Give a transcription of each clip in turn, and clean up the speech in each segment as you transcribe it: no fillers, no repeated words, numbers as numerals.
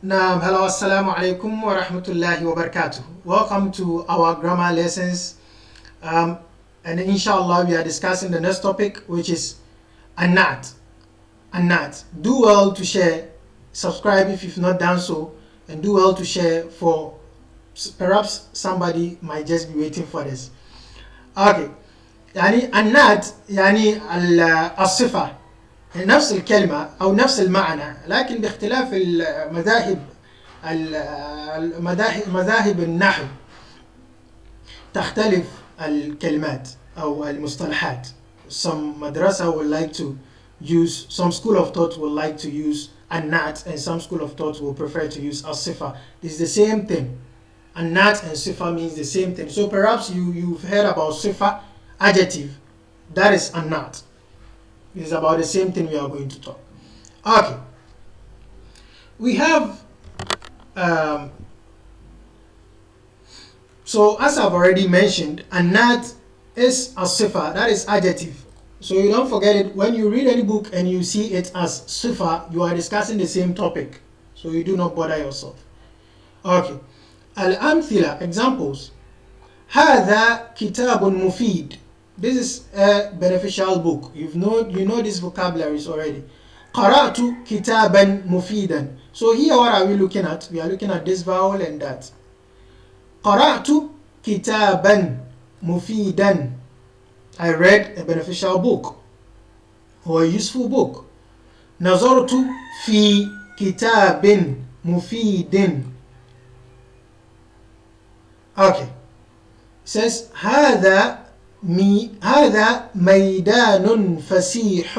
Hello, assalamu alaikum wa rahmatullahi wa barakatuh. Welcome to our grammar lessons. And inshallah, we are discussing the next topic, which is A.Y.T. A.Y.T. Do well to share, subscribe if you've not done so, and do well to share for perhaps somebody might just be waiting for this. Okay. يعني A.Y.T يعني الصفة نفس الكلمة أو نفس المعنى، لكن باختلاف مذاهب النحو تختلف الكلمات أو المصطلحات. Some madrasa would like to use, some school of thought would like to use A.Y.T, and some school of thought will prefer to use as-sifa. It's the same thing. A.Y.T and sifa means the same thing. So perhaps you've heard about sifa, adjective. That is A.Y.T. It's about the same thing we are going to talk. Okay. We have so as I've already mentioned, A.Y.T is a sifa, that is adjective. So you don't forget it. When you read any book and you see it as sifa, you are discussing the same topic. So you do not bother yourself. Okay. Al-amthila, examples. هذا كتاب مفيد. This is a beneficial book. You know these vocabularies already. قرأت كتابا مفيدا. So here what are we looking at? We are looking at this vowel and that. قرأت كتابا مفيدا. I read a beneficial book or a useful book. نظرت في كتاب مفيد. Okay. It says هذا ميدان فسيح.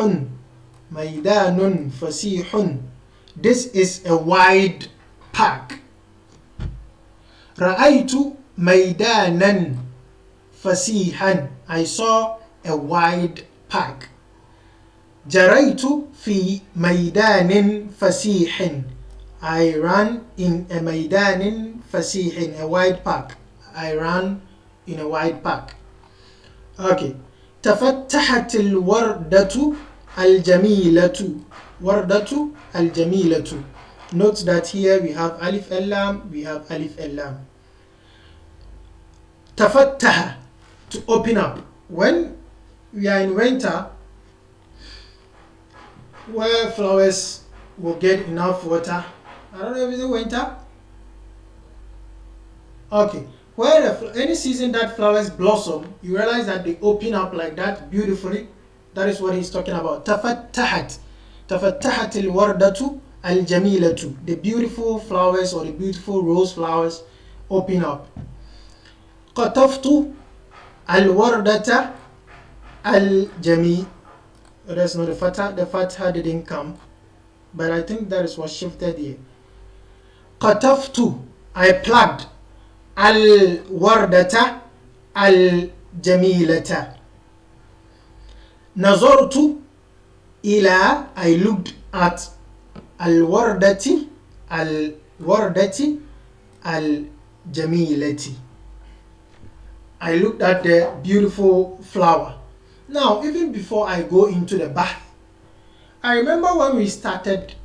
ميدان فسيح. This is a wide park. رأيت ميدانا فسيحا. I saw a wide park. جريت في ميدان فسيح. I ran in a ميدان فسيح, a wide park. I ran in a wide park. Okay. تفتحت الوردة الجميلة. وردة الجميلة. Note that here we have alif lam, we have alif lam. تفتح, to open up. When we are in winter, where flowers will get enough water, I don't know if it's winter. Okay. Where any season that flowers blossom, you realize that they open up like that beautifully. That is what he's talking about. تفتحت. تفتحت الوردة الجميلة. The beautiful flowers or the beautiful rose flowers open up. قطفت الوردة الجميلة. That's not the fatha. The fatha didn't come, but I think that is what shifted here. قطفت, I plucked. الوردة الجميلة. نظرت إلى, I looked at. الوردة الجميلة. I looked at the beautiful flower. Now, even before I go into the bath, I remember when we started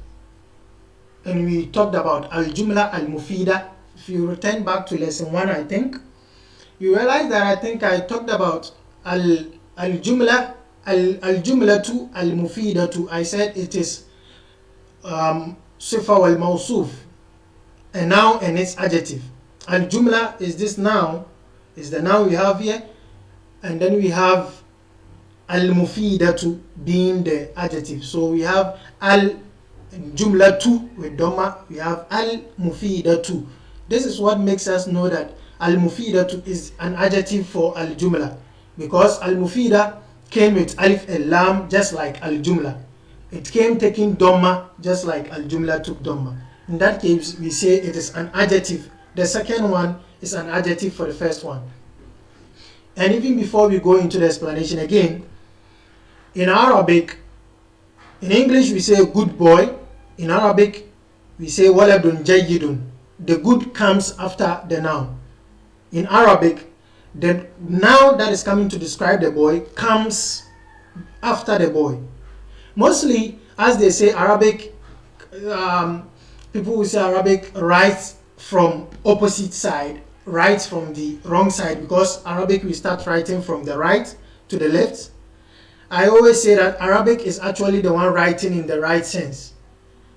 and we talked about al-jumla al-mufida. If you return back to lesson 1, I think, you realize that I think I talked about al-jumla, al-jumlatu al-mufidatu. I said it is sifa wal mawsuf, a noun and its adjective. Al-jumla is this noun, is the noun we have here, and then we have al-mufidatu being the adjective. So we have al-jumlatu with dhamma, we have al-mufidatu. This is what makes us know that al-mufidatu is an adjective for al-jumla, because al-mufida came with alif and lam just like al-jumla. It came taking dhamma just like al-jumla took dhamma. In that case, we say it is an adjective. The second one is an adjective for the first one. And even before we go into the explanation again, in Arabic, in English we say good boy. In Arabic we say waladun jayyidun. The good comes after the noun. In Arabic, the noun that is coming to describe the boy comes after the boy. Mostly, as they say, Arabic people who say Arabic writes from opposite side, writes from the wrong side, because Arabic we start writing from the right to the left. I always say that Arabic is actually the one writing in the right sense,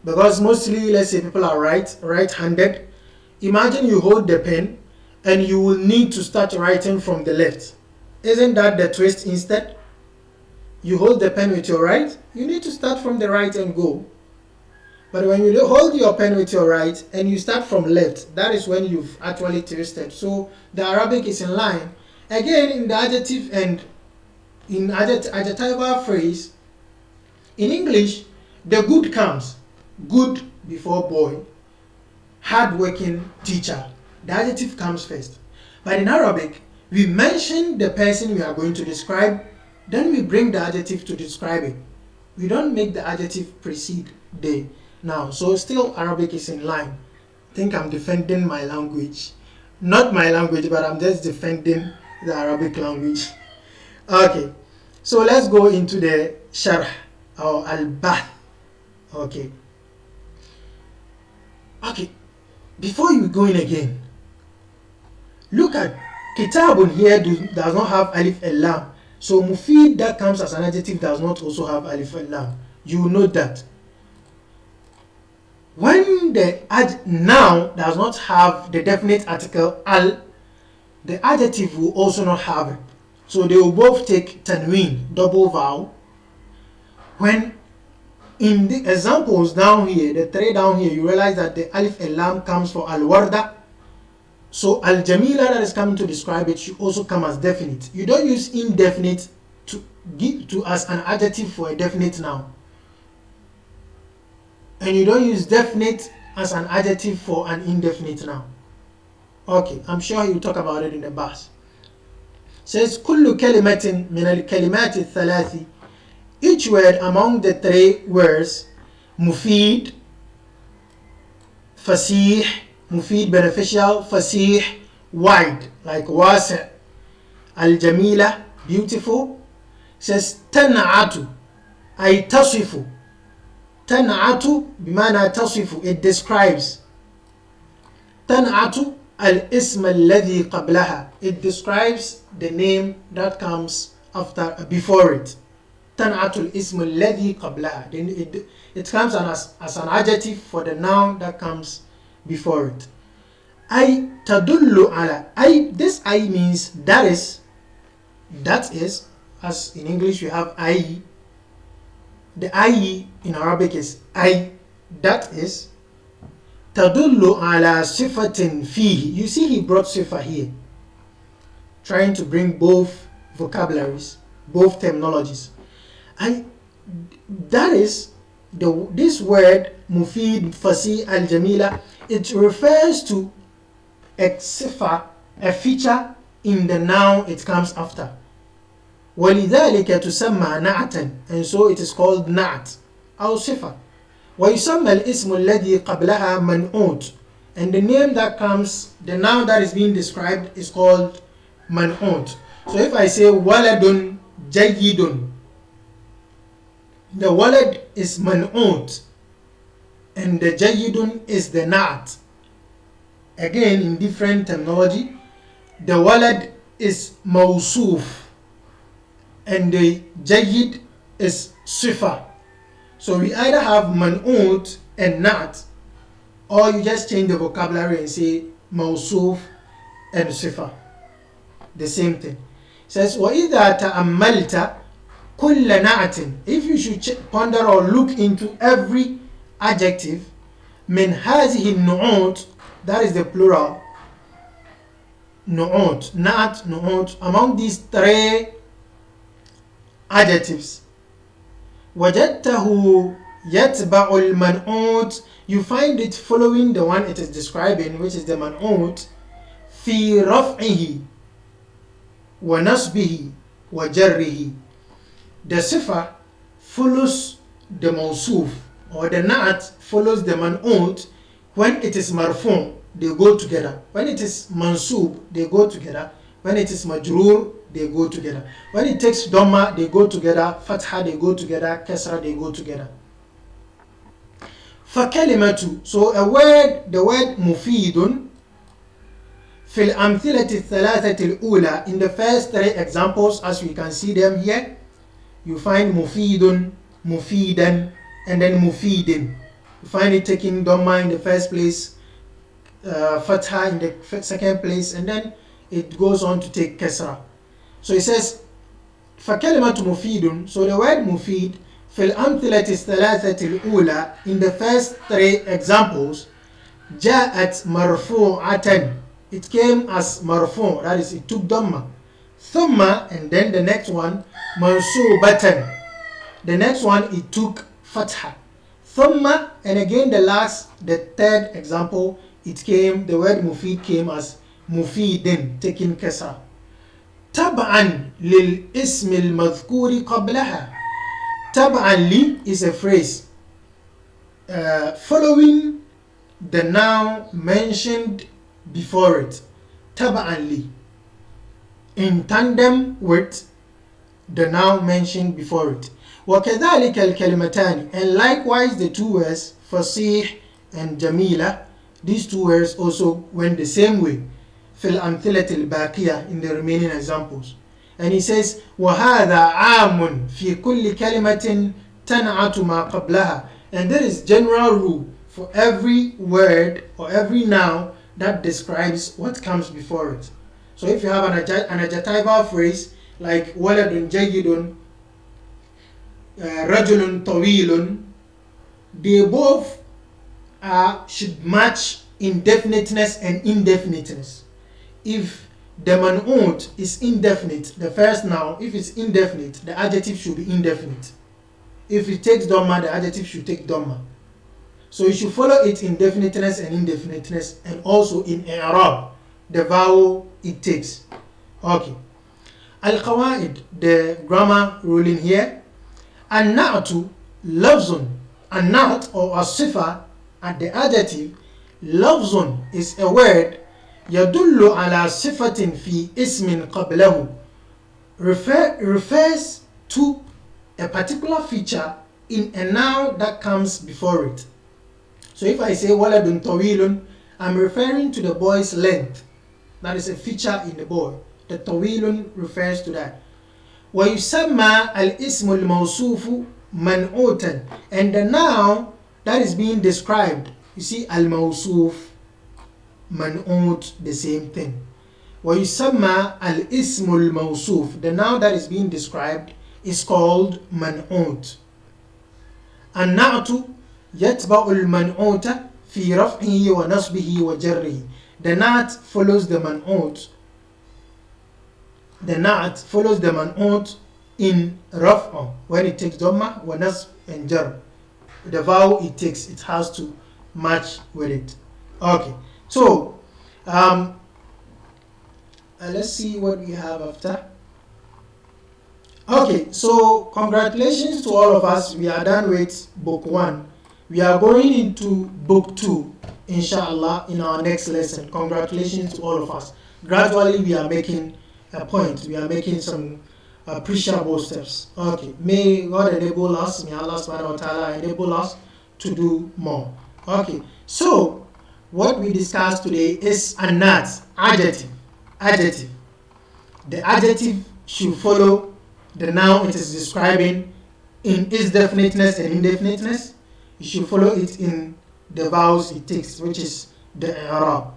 because mostly, let's say, people are right-handed. Imagine you hold the pen and you will need to start writing from the left. Isn't that the twist? Instead, you hold the pen with your right, you need to start from the right and go. But when you hold your pen with your right and you start from left, that is when you've actually twisted. So the Arabic is in line. Again, in the adjective and in adjectival phrase, in English, the good comes. Good before boy. Hardworking teacher. The adjective comes first. But in Arabic, we mention the person we are going to describe, then we bring the adjective to describe it. We don't make the adjective precede the noun. So still Arabic is in line. I think I'm defending my language. Not my language, but I'm just defending the Arabic language. Okay, so let's go into the sharh or al-bath. Okay, before you go in again, look at kitabun here does not have alif and lam. So mufid that comes as an adjective does not also have alif and lam. You will note that. When the noun does not have the definite article al, the adjective will also not have it. So they will both take tanween, double vowel. When in the examples down here, the three down here, you realize that the alif and lam comes for al-warda. So al-jamila that is coming to describe it should also come as definite. You don't use indefinite to give to as an adjective for a definite noun. And you don't use definite as an adjective for an indefinite noun. Okay, I'm sure he'll talk about it in the bus. Says kullu kalimatin min al-kalimat al-thalathi. Each word among the three words, mufid, fasih, mufid beneficial, fasih wide, like wasi', al-jamila beautiful. Says tan'atu ay tasifu. Tan'atu bimana tasifu, it describes. Tan'atu al-ism alladhi qablaha, it describes the name that comes before it. Tan'atu al-ism alladhi qablaha, then it comes as an adjective for the noun that comes before it. Ay tadullu ala, ay, this ay means that is, as in English we have ay. The ay in Arabic is ay, that is. Tadullu ala sifatin fihi. You see he brought sifa here, trying to bring both vocabularies, both terminologies. And that is this word mufid, fasi, al-jamila, it refers to a sifa, a feature in the noun it comes after. وَلِذَلِكَ تُسَمَّى نَعْتًا, and so it is called na'at أو صفة. وَيُسَمَّى الْإِسْمُ الَّذِي قَبْلَهَا مَنْعُوتٌ, and the name that comes, the noun that is being described is called man'ut. So if I say waladun jayyidun, the walad is man'ut and the jayyidun is the na'at. Again, in different terminology, the walad is mawsuf and the jayyid is sifa. So we either have man'ut and na'at, or you just change the vocabulary and say mawsuf and sifa. The same thing. It says وَإِذَا تَأَمَّلْتَ كُلَّ نَعْتٍ, if you should ponder or look into every adjective, مِنْ هَذِهِ النُّعُوتِ, that is the plural, nu'ut, na'at, nu'ut, among these three adjectives, وَجَدْتَهُ يَتْبَعُ الْمَنْعُوتِ, you find it following the one it is describing, which is the man'ut, فِي رَفْعِهِ وَنَصْبِهِ وَجَرِّهِ. The sifa follows the mawsuf, or the na'at follows the man'ut. When it is marfu', they go together. When it is mansub, they go together. When it is majrur, they go together. When it takes dhamma, they go together. Fatha, they go together. Kasra, they go together. فكلمة, so a word, the word مفيد في الأمثلة الثلاثة الأولى, in the first three examples as we can see them here, you find مفيد, مفيدا, and then مفيد. You find it taking Dhamma in the first place, Fatha in the second place, and then it goes on to take Kasra. So it says فكلمة مفيد, so the word مفيد في الأمثلة الثلاثة الأولى, in the first three examples, جاءت مرفوعة, it came as marfu', that is it took Dhamma. Thumma, and then the next one mansubatan, the next one it took Fatha. Thumma, and again the third example, it came, the word mufid came as mufidin, taking kasra. Tab'an lil ismil madhkuri qablaha. Tab'an li is a phrase following the noun mentioned before it. Tab'an li, in tandem with the noun mentioned before it. وَكَذَلِكَ الْكَلِمَتَانِ, and likewise the two words fasih and jamila, these two words also went the same way. فِي الْأَمْثِلَةِ الْبَاقِيَةِ, in the remaining examples. And he says وَهَذَا عَامٌ فِي كُلِّ كَلِمَةٍ تَنْعَةُ مَا قَبْلَهَا, and there is general rule for every word or every noun that describes what comes before it. So if you have an adjectival phrase like waladun jayyidun, rajulun tawilun, they both should match in definiteness and indefiniteness. If the man'ut is indefinite, the first noun, if it's indefinite, the adjective should be indefinite. If it takes Dhamma, the adjective should take Dhamma. So you should follow it in definiteness and indefiniteness, and also in i'rab, the vowel it takes. Okay. Al-Qawaid, the grammar ruling here. An-na'tu lafzun. An-na'at or as-sifa, at the adjective, lafzun is a word yadullu ala sifatin fi ismin qablahu, refers to a particular feature in a noun that comes before it. So if I say waladun tawilun, I'm referring to the boy's length. That is a feature in the boy. The tawilun refers to that. وَيُسَمَّى الْإِسْمُ الْمَوْصُوفُ مَنْعُوتًا, and the noun that is being described, you see, al-mawsuf, man'ut, the same thing. وَيُسَمَّى الْإِسْمُ الْمَوْصُوف, the noun that is being described is called man'ut. النَّعْتُ يَتْبَعُ الْمَنْعُوتَ فِي رَفْعِهِ وَنَصْبِهِ وَجَرِّهِ, the na'at follows the man'ut. The na'at follows the man'ut in raf'a, when it takes dhamma, wa nasb and jar. The vowel it takes, it has to match with it. Okay, so let's see what we have after. Okay, so congratulations to all of us. We are done with book 1. We are going into book 2, inshallah, in our next lesson. Congratulations to all of us. Gradually we are making a point. We are making some appreciable steps. Okay, may God enable us, may Allah subhanahu wa ta'ala enable us to do more. Okay, so what we discussed today is an-nat, adjective. Adjective. The adjective should follow the noun it is describing in its definiteness and indefiniteness. You should follow it in the vowels it takes, which is the i'rab.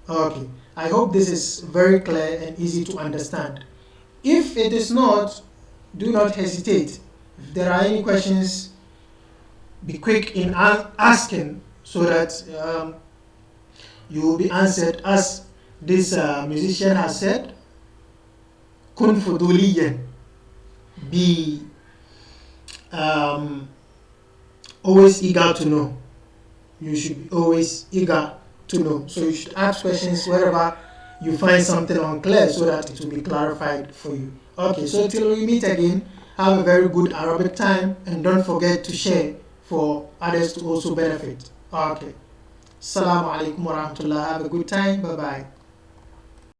Okay, I hope this is very clear and easy to understand. If it is not, do not hesitate. If there are any questions, be quick in asking, so that you will be answered. As this musician has said, kun fuduliyan, be always eager to know. You should be always eager to know. So you should ask questions wherever you find something unclear, so that it will be clarified for you. Okay, so till we meet again, have a very good Arabic time, and don't forget to share for others to also benefit. Okay. Assalamu alaikum wa rahmatullah. Have a good time. Bye bye.